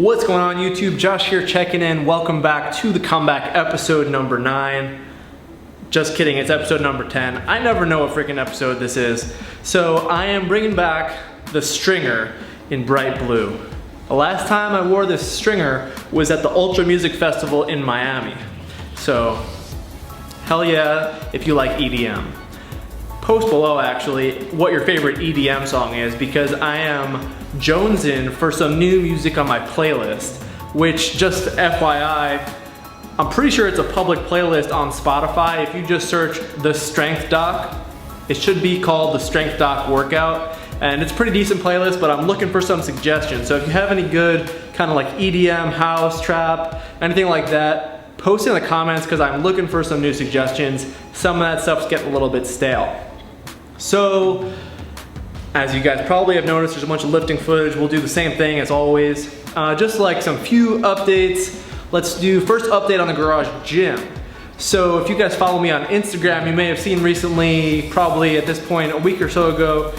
What's going on YouTube? Josh here checking in. Welcome back to the comeback episode number 9. Just kidding, it's episode number 10. I never know what freaking episode this is. So I am bringing back the stringer in bright blue. The last time I wore this stringer was at the Ultra Music Festival in Miami. So hell yeah if you like EDM. Post below actually what your favorite EDM song is, because I am jonesing for some new music on my playlist, which, just FYI, I'm pretty sure it's a public playlist on Spotify. If you just search The Strength Doc, it should be called The Strength Doc Workout, and it's a pretty decent playlist, but I'm looking for some suggestions. So if you have any good kind of like EDM, house, trap, anything like that, post in the comments because I'm looking for some new suggestions. Some of that stuff's getting a little bit stale. So, as you guys probably have noticed, there's a bunch of lifting footage. We'll do the same thing as always. Just like some few updates. Let's do first update on the garage gym. So if you guys follow me on Instagram, you may have seen recently, probably at this point a week or so ago,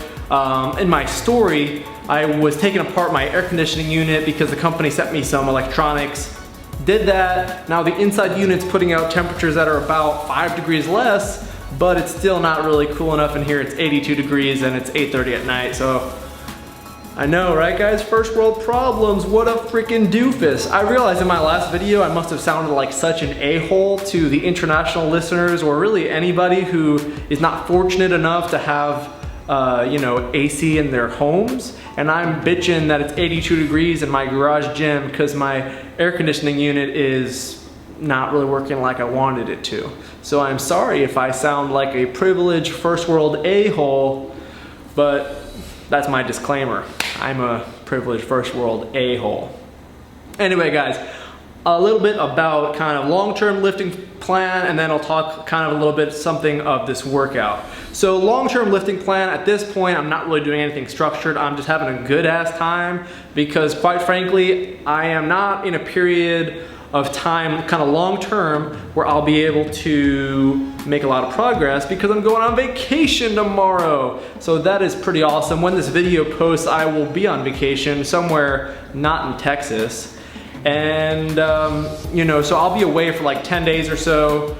in my story, I was taking apart my air conditioning unit because the company sent me some electronics. Did that. Now the inside unit's putting out temperatures that are about 5 degrees less, but it's still not really cool enough in here. It's 82 degrees and it's 8:30 at night, so I know, right guys? First world problems, what a freaking doofus. I realized in my last video I must have sounded like such an a-hole to the international listeners, or really anybody who is not fortunate enough to have AC in their homes, and I'm bitching that it's 82 degrees in my garage gym because my air conditioning unit is not really working like I wanted it to. So I'm sorry if I sound like a privileged first world a-hole, but that's my disclaimer. I'm a privileged first world a-hole. Anyway guys, a little bit about kind of long-term lifting plan, and then I'll talk kind of a little bit something of this workout. So long-term lifting plan, at this point I'm not really doing anything structured. I'm just having a good ass time because quite frankly I am not in a period of time, kind of long term, where I'll be able to make a lot of progress because I'm going on vacation tomorrow. So that is pretty awesome. When this video posts, I will be on vacation somewhere not in Texas. And so I'll be away for like 10 days or so.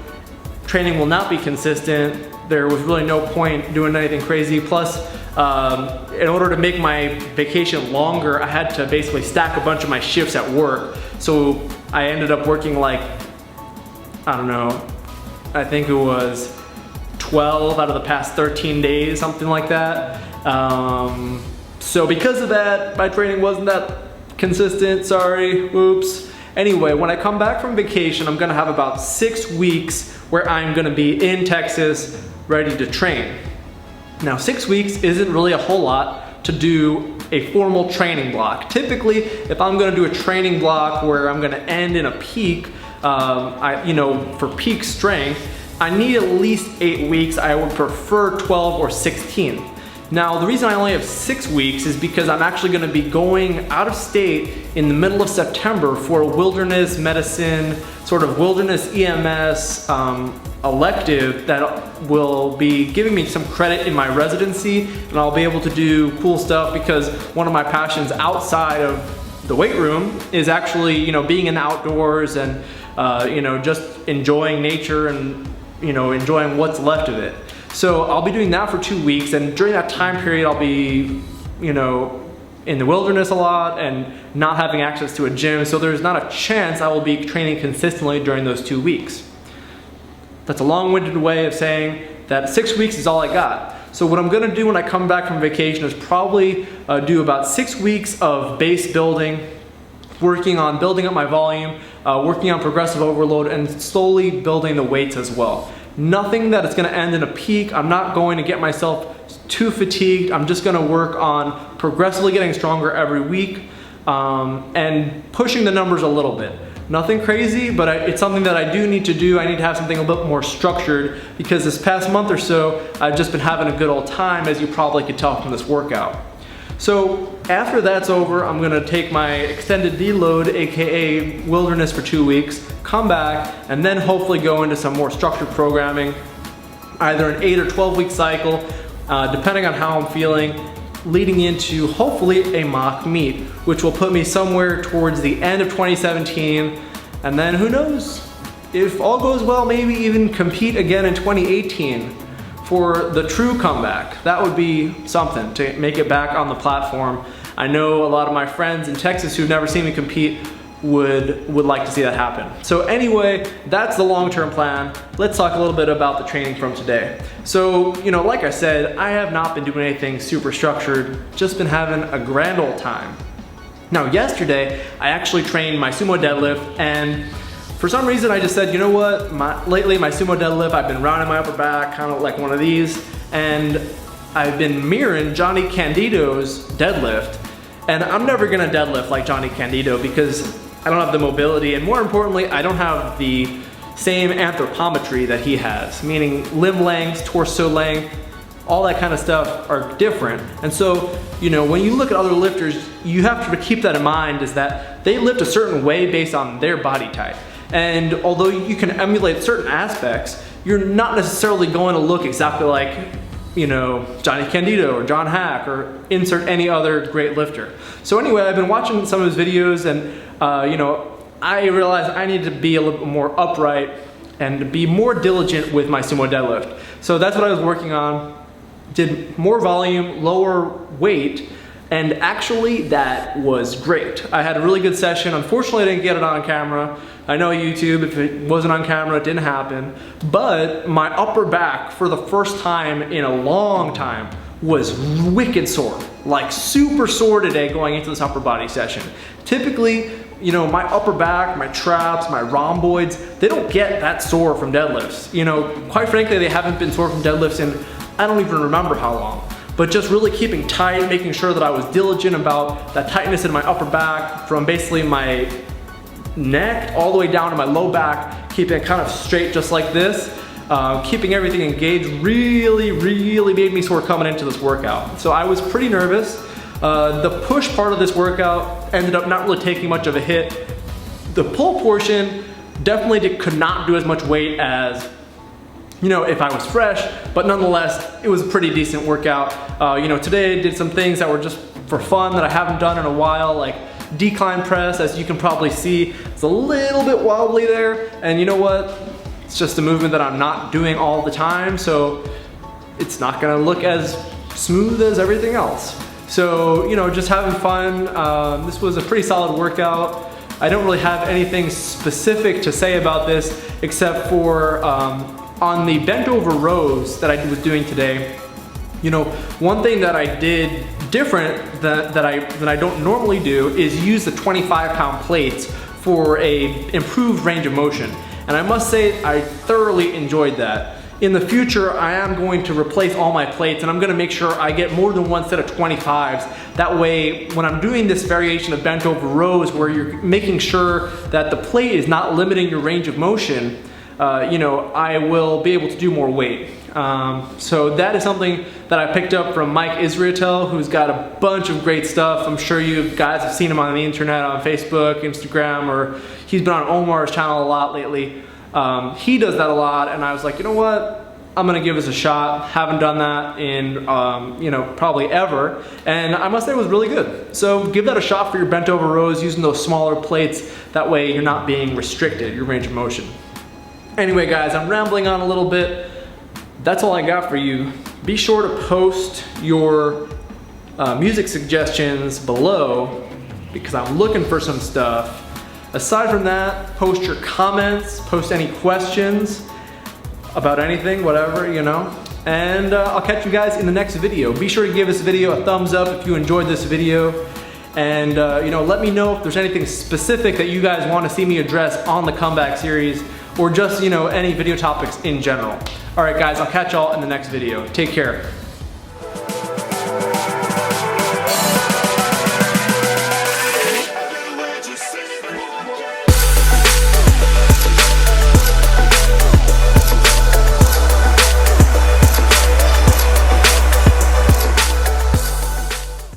Training will not be consistent. There was really no point doing anything crazy. Plus, in order to make my vacation longer, I had to basically stack a bunch of my shifts at work. So I ended up working like, I don't know, I think it was 12 out of the past 13 days, something like that. So because of that, my training wasn't that consistent, sorry, oops. Anyway, when I come back from vacation, I'm gonna have about 6 weeks where I'm gonna be in Texas ready to train. Now 6 weeks isn't really a whole lot to do a formal training block. Typically, if I'm gonna do a training block where I'm gonna end in a peak, for peak strength, I need at least 8 weeks. I would prefer 12 or 16. Now, the reason I only have 6 weeks is because I'm actually gonna be going out of state in the middle of September for a wilderness medicine, sort of wilderness EMS elective that will be giving me some credit in my residency, and I'll be able to do cool stuff because one of my passions outside of the weight room is actually, being in the outdoors and, just enjoying nature and, enjoying what's left of it. So I'll be doing that for 2 weeks, and during that time period I'll be, in the wilderness a lot and not having access to a gym, so there's not a chance I will be training consistently during those 2 weeks. That's a long-winded way of saying that 6 weeks is all I got. So what I'm gonna do when I come back from vacation is probably do about 6 weeks of base building, working on building up my volume, working on progressive overload, and slowly building the weights as well. Nothing that is gonna end in a peak. I'm not going to get myself too fatigued. I'm just gonna work on progressively getting stronger every week and pushing the numbers a little bit. Nothing crazy, but it's something that I do need to do. I need to have something a bit more structured because this past month or so, I've just been having a good old time, as you probably could tell from this workout. So after that's over, I'm gonna take my extended deload, AKA wilderness, for 2 weeks, come back, and then hopefully go into some more structured programming, either an 8 or 12 week cycle, depending on how I'm feeling. leading into hopefully a mock meet, which will put me somewhere towards the end of 2017. And then who knows, if all goes well, maybe even compete again in 2018 for the true comeback. That would be something to make it back on the platform. I know a lot of my friends in Texas who've never seen me compete would like to see that happen. So anyway, that's the long-term plan. Let's talk a little bit about the training from today. So, you know, like I said, I have not been doing anything super structured, just been having a grand old time. Now, yesterday, I actually trained my sumo deadlift, and for some reason I just said, you know what, lately my sumo deadlift, I've been rounding my upper back, kind of like one of these, and I've been mirroring Johnny Candido's deadlift, and I'm never gonna deadlift like Johnny Candido because I don't have the mobility, and more importantly, I don't have the same anthropometry that he has, meaning limb length, torso length, all that kind of stuff are different. And so, you know, when you look at other lifters, you have to keep that in mind, is that they lift a certain way based on their body type. And although you can emulate certain aspects, you're not necessarily going to look exactly like, you know, Johnny Candido or John Hack or insert any other great lifter. So anyway, I've been watching some of his videos, and you know, I realized I need to be a little bit more upright and be more diligent with my sumo deadlift. So that's what I was working on. Did more volume, lower weight, and actually that was great. I had a really good session. Unfortunately, I didn't get it on camera. I know YouTube, if it wasn't on camera, it didn't happen. But my upper back, for the first time in a long time, was wicked sore. Like super sore today going into this upper body session. Typically, you know, my upper back, my traps, my rhomboids, they don't get that sore from deadlifts. You know, quite frankly, they haven't been sore from deadlifts in, I don't even remember how long. But just really keeping tight, making sure that I was diligent about that tightness in my upper back from basically my neck all the way down to my low back, keeping it kind of straight just like this. Keeping everything engaged really made me sore coming into this workout. So I was pretty nervous. The push part of this workout ended up not really taking much of a hit. The pull portion definitely could not do as much weight as, you know, if I was fresh, but nonetheless, it was a pretty decent workout. You know, today I did some things that were just for fun that I haven't done in a while, like decline press, as you can probably see. It's a little bit wobbly there, and you know what? It's just a movement that I'm not doing all the time, so it's not gonna look as smooth as everything else. So, you know, just having fun. This was a pretty solid workout. I don't really have anything specific to say about this, except for on the bent over rows that I was doing today. You know, one thing that I did different that I don't normally do is use the 25-pound plates for a improved range of motion. And I must say, I thoroughly enjoyed that. In the future, I am going to replace all my plates, and I'm gonna make sure I get more than one set of 25s. That way, when I'm doing this variation of bent over rows where you're making sure that the plate is not limiting your range of motion, you know, I will be able to do more weight. So that is something that I picked up from Mike Israetel, who's got a bunch of great stuff. I'm sure you guys have seen him on the internet, on Facebook, Instagram, or he's been on Omar's channel a lot lately. He does that a lot, and I was like, you know what? I'm gonna give this a shot. Haven't done that in, you know, probably ever. And I must say it was really good. So give that a shot for your bent over rows using those smaller plates. That way you're not being restricted, your range of motion. Anyway guys, I'm rambling on a little bit. That's all I got for you. Be sure to post your music suggestions below because I'm looking for some stuff. Aside from that, post your comments, post any questions about anything, whatever, you know. And I'll catch you guys in the next video. Be sure to give this video a thumbs up if you enjoyed this video. And you know, let me know if there's anything specific that you guys want to see me address on the comeback series, or just, you know, any video topics in general. All right guys, I'll catch y'all in the next video. Take care.